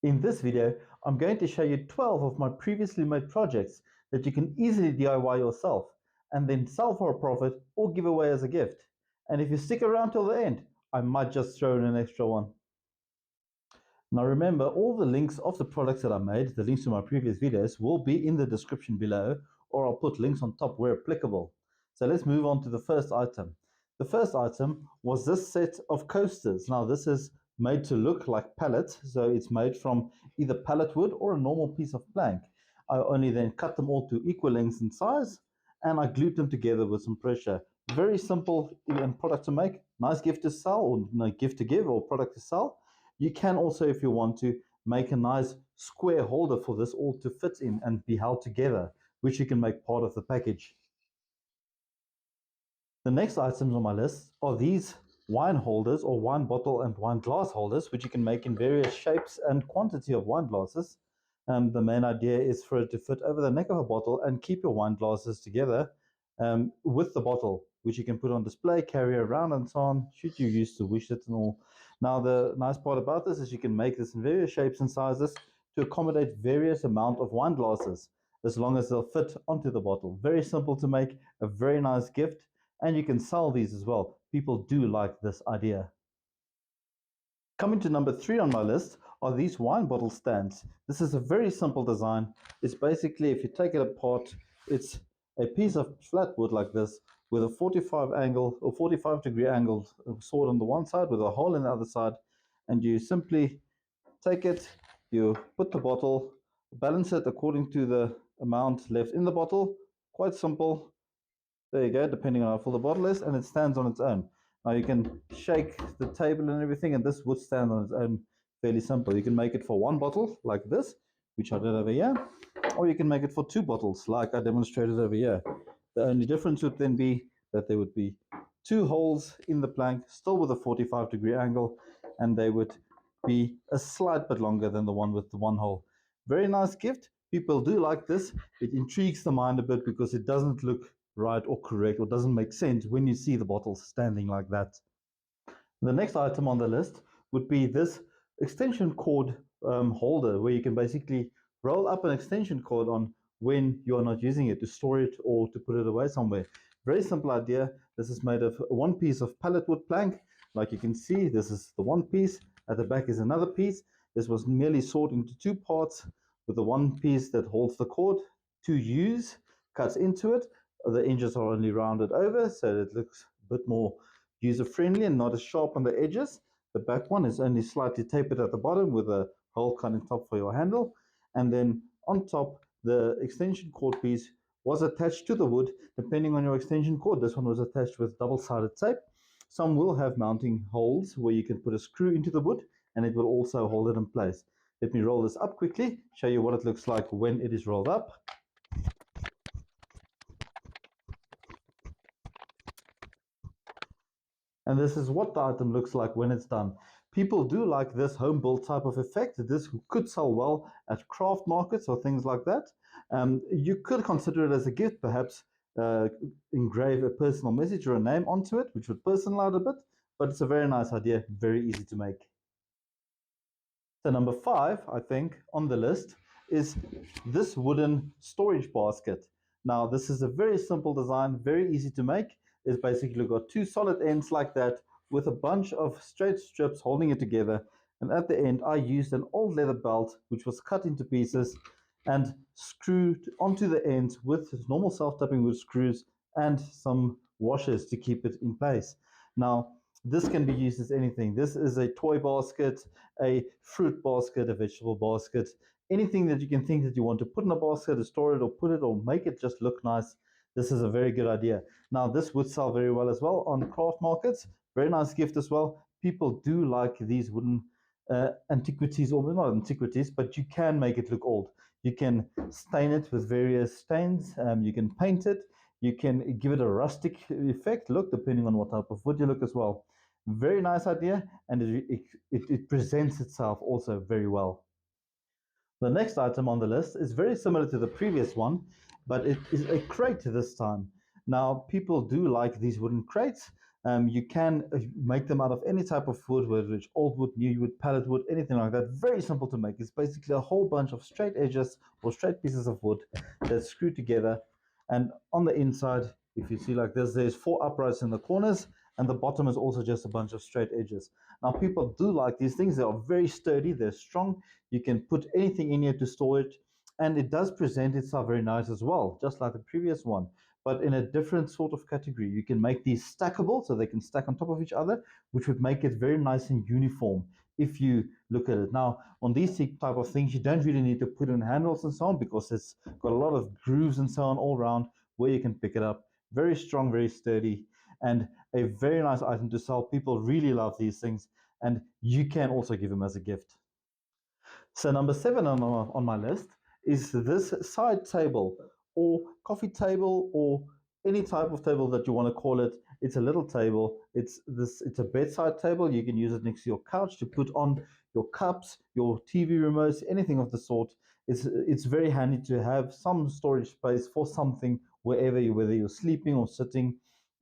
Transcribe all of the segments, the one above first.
In this video, I'm going to show you 12 of my previously made projects that you can easily DIY yourself and then sell for a profit or give away as a gift. And if you stick around till the end, I might just throw in an extra one. Now remember, all the links of the products that I made, the links to my previous videos, will be in the description below, or I'll put links on top where applicable. So let's move on to the first item. The first item was this set of coasters. Now this is made to look like pallets, so it's made from either pallet wood or a normal piece of plank. I only then cut them all to equal lengths and size, and I glued them together with some pressure. Very simple product to make, nice gift to sell, or no, gift to give, or product to sell. You can also, if you want to, make a nice square holder for this all to fit in and be held together, which you can make part of the package. The next items on my list are these wine holders, or wine bottle and wine glass holders, which you can make in various shapes and quantity of wine glasses. The main idea is for it to fit over the neck of a bottle and keep your wine glasses together with the bottle, which you can put on display, carry around, and so on, should you use to wish it and all. Now, the nice part about this is you can make this in various shapes and sizes to accommodate various amount of wine glasses, as long as they'll fit onto the bottle. Very simple to make, a very nice gift, and you can sell these as well. People do like this idea. Coming to number 3 on my list are these wine bottle stands. This is a very simple design. It's basically, if you take it apart, it's a piece of flat wood like this with a 45 degree angle sword on the one side with a hole in the other side, and you simply take it, you put the bottle, balance it according to the amount left in the bottle. Quite simple. There you go, depending on how full the bottle is, and it stands on its own. Now you can shake the table and everything, and this would stand on its own. Fairly simple. You can make it for one bottle like this, which I did over here, or you can make it for 2 bottles like I demonstrated over here. The only difference would then be that there would be 2 holes in the plank, still with a 45 degree angle, and they would be a slight bit longer than the one with the 1 hole. Very nice gift. People do like this. It intrigues the mind a bit because it doesn't look right or correct, or doesn't make sense when you see the bottle standing like that. The next item on the list would be this extension cord holder, where you can basically roll up an extension cord on when you are not using it, to store it or to put it away somewhere. Very simple idea. This is made of one piece of pallet wood plank. Like you can see, this is the one piece. At the back is another piece. This was merely sawed into 2 parts, with the one piece that holds the cord to use cuts into it. The edges are only rounded over, so it looks a bit more user-friendly and not as sharp on the edges. The back one is only slightly tapered at the bottom with a hole cut in top for your handle. And then on top, the extension cord piece was attached to the wood, depending on your extension cord. This one was attached with double-sided tape. Some will have mounting holes where you can put a screw into the wood, and it will also hold it in place. Let me roll this up quickly, show you what it looks like when it is rolled up. And this is what the item looks like when it's done. People do like this home built type of effect. This could sell well at craft markets or things like that. You could consider it as a gift, perhaps engrave a personal message or a name onto it, which would personalize it a bit, but it's a very nice idea, very easy to make. So number 5, I think, on the list is this wooden storage basket. Now, this is a very simple design, very easy to make. It's basically got 2 solid ends like that with a bunch of straight strips holding it together. And at the end, I used an old leather belt, which was cut into pieces and screwed onto the ends with normal self-tapping wood screws and some washers to keep it in place. Now, this can be used as anything. This is a toy basket, a fruit basket, a vegetable basket, anything that you can think that you want to put in a basket, to store it or put it or make it just look nice. This is a very good idea. Now, this would sell very well as well on craft markets. Very nice gift as well. People do like these wooden antiquities, or not antiquities, but you can make it look old. You can stain it with various stains. You can paint it. You can give it a rustic effect look, depending on what type of wood you look as well. Very nice idea, and it presents itself also very well. The next item on the list is very similar to the previous one, but it is a crate this time. Now, people do like these wooden crates. You can make them out of any type of wood, whether it's old wood, new wood, pallet wood, anything like that. Very simple to make. It's basically a whole bunch of straight edges or straight pieces of wood that's screwed together. And on the inside, if you see like this, there's 4 uprights in the corners, and the bottom is also just a bunch of straight edges. Now, people do like these things. They are very sturdy. They're strong. You can put anything in here to store it, and it does present itself very nice as well, just like the previous one, but in a different sort of category. You can make these stackable, so they can stack on top of each other, which would make it very nice and uniform if you look at it. Now, on these type of things, you don't really need to put in handles and so on, because it's got a lot of grooves and so on all around where you can pick it up. Very strong, very sturdy, and a very nice item to sell. People really love these things, and you can also give them as a gift. So number 7 on my list is this side table or coffee table or any type of table that you want to call it. It's a little table. It's a bedside table. You can use it next to your couch to put on your cups, your TV remotes, anything of the sort. It's very handy to have some storage space for something whether you're sleeping or sitting.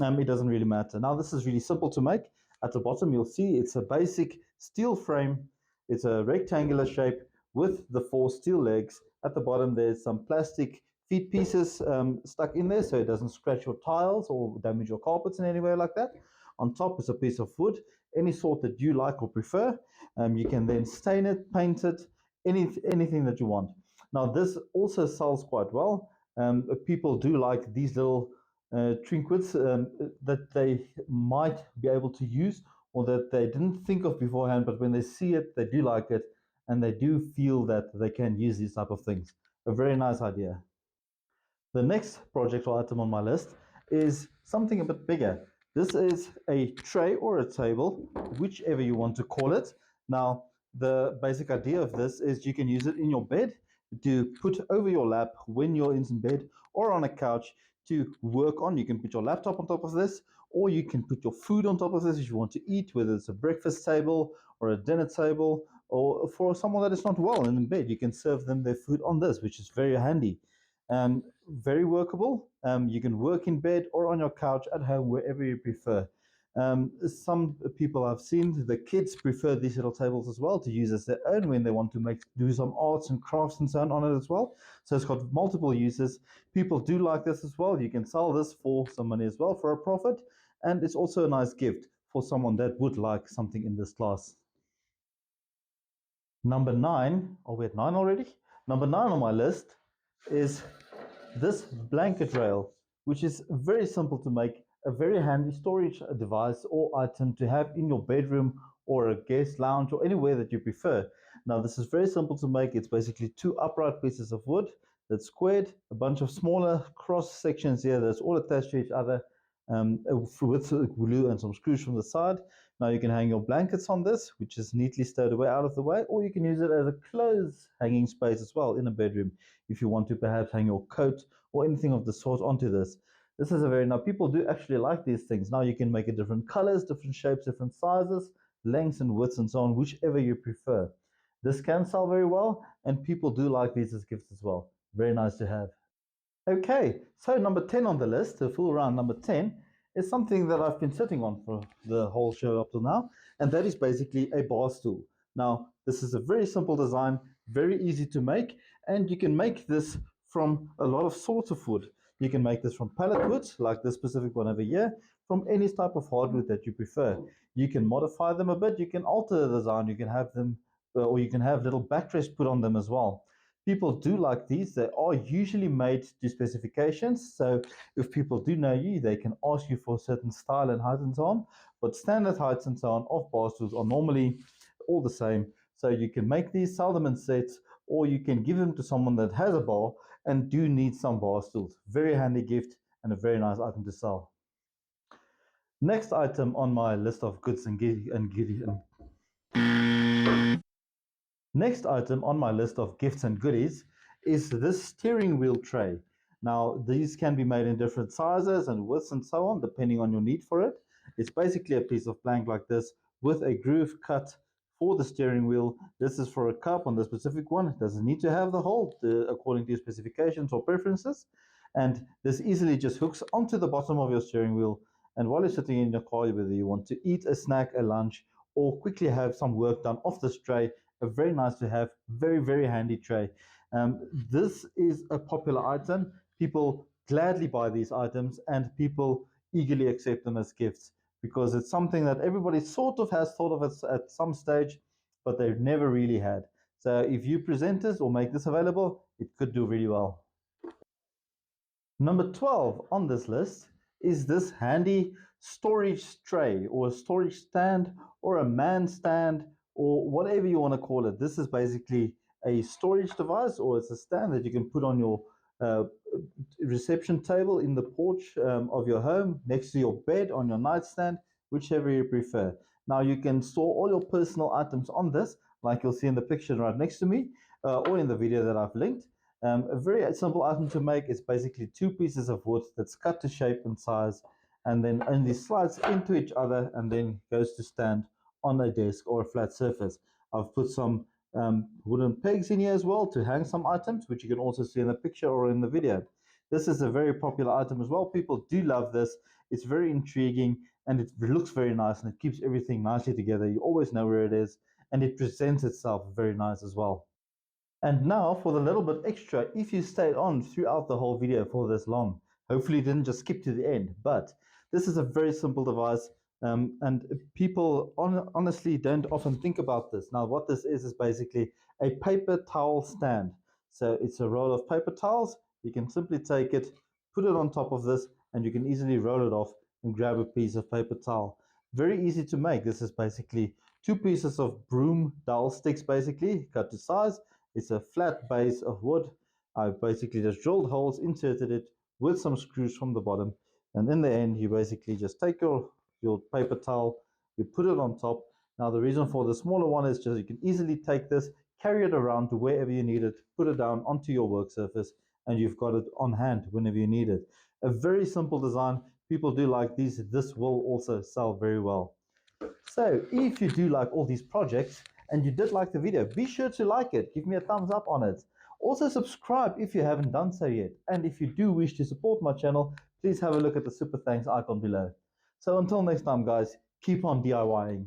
It doesn't really matter. Now, this is really simple to make. At the bottom, you'll see it's a basic steel frame. It's a rectangular shape with the 4 steel legs. At the bottom, there's some plastic feet pieces stuck in there so it doesn't scratch your tiles or damage your carpets in any way like that. On top is a piece of wood, any sort that you like or prefer. You can then stain it, paint it, anything that you want. Now, this also sells quite well. People do like these little trinkets that they might be able to use or that they didn't think of beforehand, but when they see it, they do like it, and they do feel that they can use these type of things. A very nice idea. The next project or item on my list is something a bit bigger. This is a tray or a table, whichever you want to call it. Now, the basic idea of this is you can use it in your bed to put over your lap when you're in bed or on a couch to work on. You can put your laptop on top of this, or you can put your food on top of this if you want to eat, whether it's a breakfast table or a dinner table, or for someone that is not well and in bed, you can serve them their food on this, which is very handy. Very workable. You can work in bed or on your couch at home, wherever you prefer. Some people I've seen, the kids prefer these little tables as well to use as their own when they want to do some arts and crafts and so on it as well. So it's got multiple uses. People do like this as well. You can sell this for some money as well for a profit, and it's also a nice gift for someone that would like something in this class. Number 9, are we at 9 already? Number 9 on my list is this blanket rail, which is very simple to make, a very handy storage device or item to have in your bedroom or a guest lounge or anywhere that you prefer. Now, this is very simple to make. It's basically 2 upright pieces of wood that's squared, a bunch of smaller cross sections here that's all attached to each other, with glue and some screws from the side. Now you can hang your blankets on this, which is neatly stowed away out of the way, or you can use it as a clothes hanging space as well in a bedroom if you want to perhaps hang your coat or anything of the sort onto this. This is a very, now people do actually like these things. Now you can make it different colors, different shapes, different sizes, lengths and widths and so on, whichever you prefer. This can sell very well, and people do like these as gifts as well. Very nice to have. Okay, so number 10 on the list, the full round number 10, is something that I've been sitting on for the whole show up till now, and that is basically a bar stool. Now, this is a very simple design, very easy to make, and you can make this from a lot of sorts of wood. You can make this from pallet wood, like this specific one over here, from any type of hardwood that you prefer. You can modify them a bit, you can alter the design, you can have them, or you can have little backrests put on them as well. People do like these. They are usually made to specifications. So if people do know you, they can ask you for a certain style and height and so on. But standard heights and so on of bar stools are normally all the same. So you can make these, sell them in sets, or you can give them to someone that has a bar and do need some bar stools. Very handy gift and a very nice item to sell. Next item on my list of goods and Next item on my list of gifts and goodies is this steering wheel tray. Now, these can be made in different sizes and widths and so on, depending on your need for it. It's basically a piece of plank like this with a groove cut for the steering wheel. This is for a cup on the specific one. It doesn't need to have the hole according to your specifications or preferences. And this easily just hooks onto the bottom of your steering wheel, And while you're sitting in your car, whether you want to eat a snack, a lunch, or quickly have some work done off this tray, a very nice to have, very, very handy tray. This is a popular item. People gladly buy these items and people eagerly accept them as gifts because it's something that everybody sort of has thought of at some stage, but they've never really had. So if you present this or make this available, it could do really well. Number 12 on this list is this handy storage tray or a storage stand or a man stand or whatever you want to call it. This is basically a storage device, or it's a stand that you can put on your uh, reception table in the porch of your home, next to your bed, on your nightstand, whichever you prefer. Now you can store all your personal items on this, like you'll see in the picture right next to me, or in the video that I've linked. A very simple item to make is basically two pieces of wood that's cut to shape and size, and then only slides into each other and then goes to stand on a desk or a flat surface. I've put some wooden pegs in here as well to hang some items, which you can also see in the picture or in the video. This is a very popular item as well. People do love this. It's very intriguing and it looks very nice and it keeps everything nicely together. You always know where it is and it presents itself very nice as well. And now for the little bit extra, if you stayed on throughout the whole video for this long, hopefully you didn't just skip to the end, but this is a very simple device and people honestly don't often think about this. Now what this is basically a paper towel stand. So it's a roll of paper towels. You can simply take it, put it on top of this, and you can easily roll it off and grab a piece of paper towel. Very easy to make. This is basically two pieces of broom dowel sticks basically cut to size. It's a flat base of wood. I basically just drilled holes, inserted it with some screws from the bottom, and in the end, you basically just take your paper towel, you put it on top. Now, the reason for the smaller one is just you can easily take this, carry it around to wherever you need it, put it down onto your work surface, and you've got it on hand whenever you need it. A very simple design. People do like these. This will also sell very well. So if you do like all these projects and you did like the video, be sure to like it. Give me a thumbs up on it. Also subscribe if you haven't done so yet. And if you do wish to support my channel, please have a look at the super thanks icon below. So until next time, guys, keep on DIYing.